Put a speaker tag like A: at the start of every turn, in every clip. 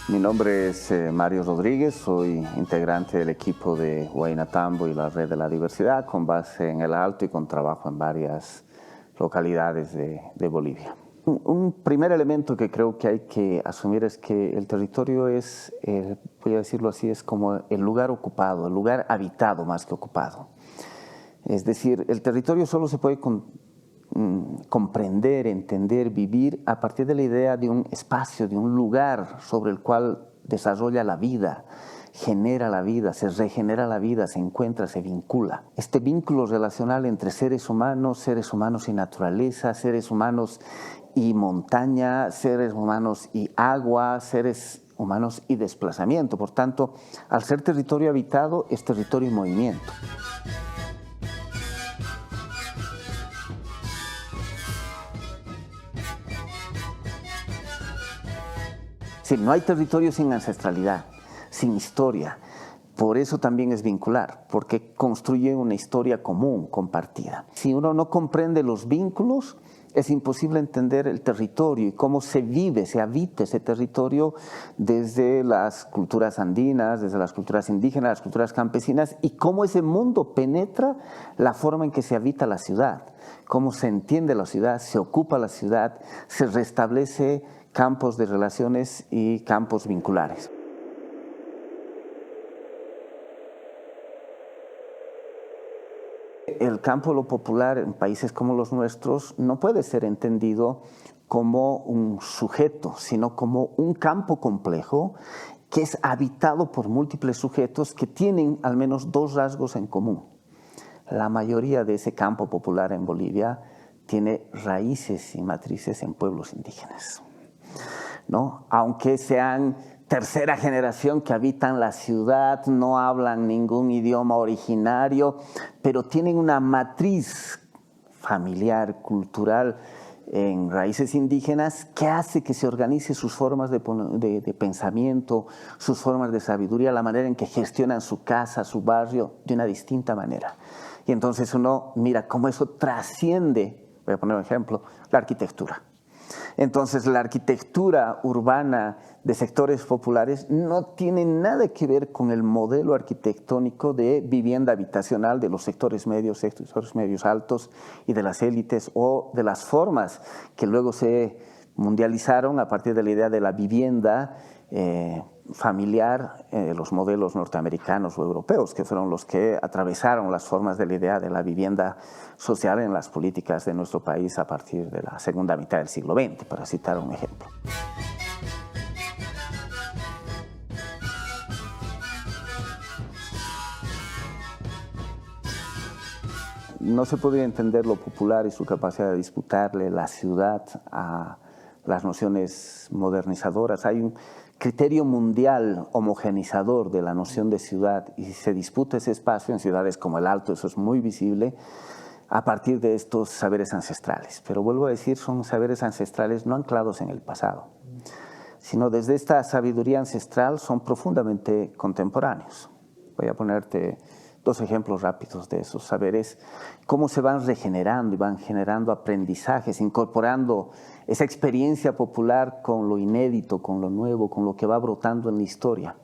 A: Mi nombre es Mario Rodríguez, soy integrante del equipo de Huaynatambo y la Red de la Diversidad, con base en el Alto y con trabajo en varias localidades de Bolivia. Un primer elemento que creo que hay que asumir es que el territorio es, voy a decirlo así, es como el lugar ocupado, el lugar habitado más que ocupado. Es decir, el territorio solo se puede comprender, entender, vivir a partir de la idea de un espacio, de un lugar sobre el cual desarrolla la vida, genera la vida, se regenera la vida, se encuentra, se vincula. Este vínculo relacional entre seres humanos y naturaleza, seres humanos y montaña, seres humanos y agua, seres humanos y desplazamiento. Por tanto, al ser territorio habitado, es territorio en movimiento. Sí, no hay territorio sin ancestralidad, sin historia. Por eso también es vincular, porque construye una historia común, compartida. Si uno no comprende los vínculos, es imposible entender el territorio y cómo se vive, se habita ese territorio desde las culturas andinas, desde las culturas indígenas, las culturas campesinas, y cómo ese mundo penetra la forma en que se habita la ciudad, cómo se entiende la ciudad, se ocupa la ciudad, se restablece campos de relaciones y campos vinculares. El campo de lo popular en países como los nuestros no puede ser entendido como un sujeto, sino como un campo complejo que es habitado por múltiples sujetos que tienen al menos dos rasgos en común. La mayoría de ese campo popular en Bolivia tiene raíces y matrices en pueblos indígenas, ¿no? Aunque sean tercera generación que habitan la ciudad, no hablan ningún idioma originario, pero tienen una matriz familiar, cultural, en raíces indígenas que hace que se organice sus formas de pensamiento, sus formas de sabiduría, la manera en que gestionan su casa, su barrio, de una distinta manera. Y entonces uno mira cómo eso trasciende, voy a poner un ejemplo, la arquitectura. Entonces la arquitectura urbana de sectores populares no tiene nada que ver con el modelo arquitectónico de vivienda habitacional de los sectores medios altos y de las élites, o de las formas que luego se mundializaron a partir de la idea de la vivienda familiar, los modelos norteamericanos o europeos, que fueron los que atravesaron las formas de la idea de la vivienda social en las políticas de nuestro país a partir de la segunda mitad del siglo XX, para citar un ejemplo. No se podría entender lo popular y su capacidad de disputarle la ciudad a las nociones modernizadoras. Hay un criterio mundial homogenizador de la noción de ciudad y se disputa ese espacio en ciudades como el Alto, eso es muy visible, a partir de estos saberes ancestrales. Pero vuelvo a decir, son saberes ancestrales no anclados en el pasado, sino desde esta sabiduría ancestral son profundamente contemporáneos. Voy a ponerte dos ejemplos rápidos de esos saberes, cómo se van regenerando y van generando aprendizajes, incorporando esa experiencia popular con lo inédito, con lo nuevo, con lo que va brotando en la historia.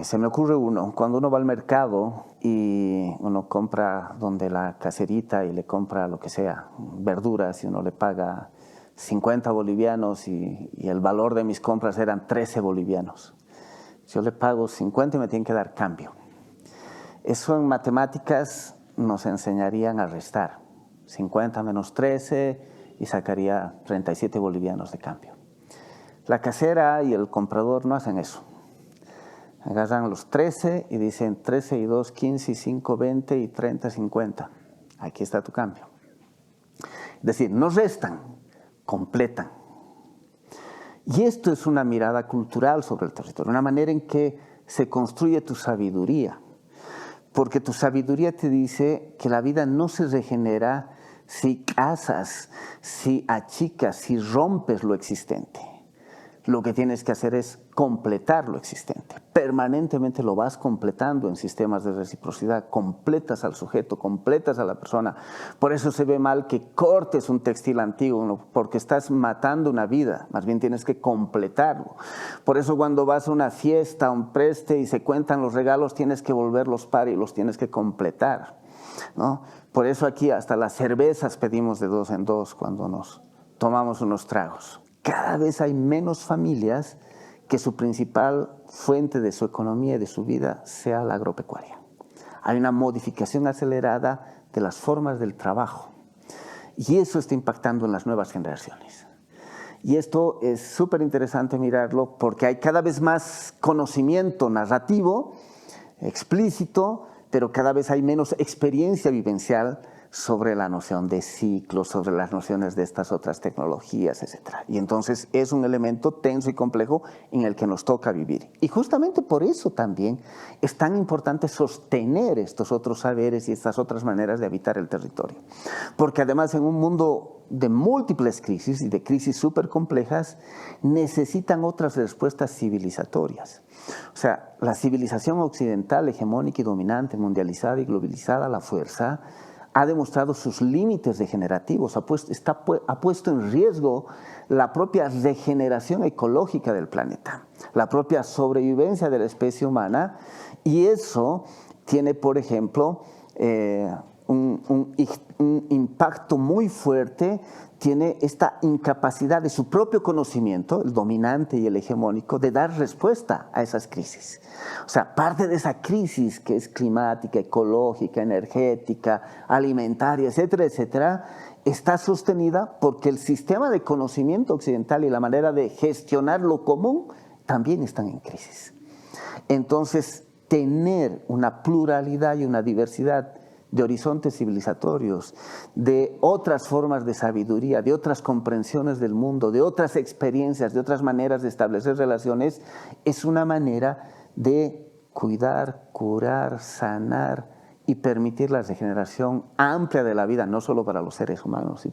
A: Se me ocurre uno, cuando uno va al mercado y uno compra donde la caserita y le compra lo que sea, verduras, y uno le paga 50 bolivianos y el valor de mis compras eran 13 bolivianos. Yo le pago 50 y me tienen que dar cambio. Eso en matemáticas nos enseñarían a restar. 50 menos 13 y sacaría 37 bolivianos de cambio. La casera y el comprador no hacen eso. Agarran los 13 y dicen 13 y 2, 15 y 5, 20 y 30, 50. Aquí está tu cambio. Es decir, no restan, completan. Y esto es una mirada cultural sobre el territorio, una manera en que se construye tu sabiduría. Porque tu sabiduría te dice que la vida no se regenera si casas, si achicas, si rompes lo existente. lo que tienes que hacer es completar lo existente. Permanentemente lo vas completando en sistemas de reciprocidad, completas al sujeto, completas a la persona. Por eso se ve mal que cortes un textil antiguo, porque estás matando una vida, más bien tienes que completarlo. Por eso cuando vas a una fiesta, a un preste y se cuentan los regalos, tienes que volverlos par y los tienes que completar, ¿no? Por eso aquí hasta las cervezas pedimos de 2 en 2 cuando nos tomamos unos tragos. Cada vez hay menos familias que su principal fuente de su economía y de su vida sea la agropecuaria. Hay una modificación acelerada de las formas del trabajo y eso está impactando en las nuevas generaciones. Y esto es súper interesante mirarlo porque hay cada vez más conocimiento narrativo, explícito, pero cada vez hay menos experiencia vivencial sobre la noción de ciclo, sobre las nociones de estas otras tecnologías, etc. Y entonces es un elemento tenso y complejo en el que nos toca vivir. Y justamente por eso también es tan importante sostener estos otros saberes y estas otras maneras de habitar el territorio. Porque además en un mundo de múltiples crisis y de crisis súper complejas, necesitan otras respuestas civilizatorias. O sea, la civilización occidental, hegemónica y dominante, mundializada y globalizada, la fuerza, ha demostrado sus límites degenerativos, ha puesto en riesgo la propia regeneración ecológica del planeta, la propia sobrevivencia de la especie humana, y eso tiene, por ejemplo, un impacto muy fuerte, tiene esta incapacidad de su propio conocimiento, el dominante y el hegemónico, de dar respuesta a esas crisis. O sea, parte de esa crisis que es climática, ecológica, energética, alimentaria, etcétera, etcétera, está sostenida porque el sistema de conocimiento occidental y la manera de gestionar lo común también están en crisis. Entonces, tener una pluralidad y una diversidad de horizontes civilizatorios, de otras formas de sabiduría, de otras comprensiones del mundo, de otras experiencias, de otras maneras de establecer relaciones, es una manera de cuidar, curar, sanar y permitir la regeneración amplia de la vida, no solo para los seres humanos,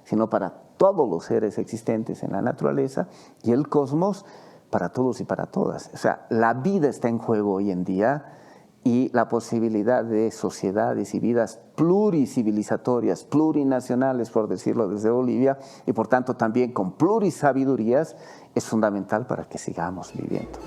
A: sino para todos los seres existentes en la naturaleza y el cosmos, para todos y para todas. O sea, la vida está en juego hoy en día, y la posibilidad de sociedades y vidas pluricivilizatorias, plurinacionales, por decirlo desde Bolivia, y por tanto también con plurisabidurías, es fundamental para que sigamos viviendo.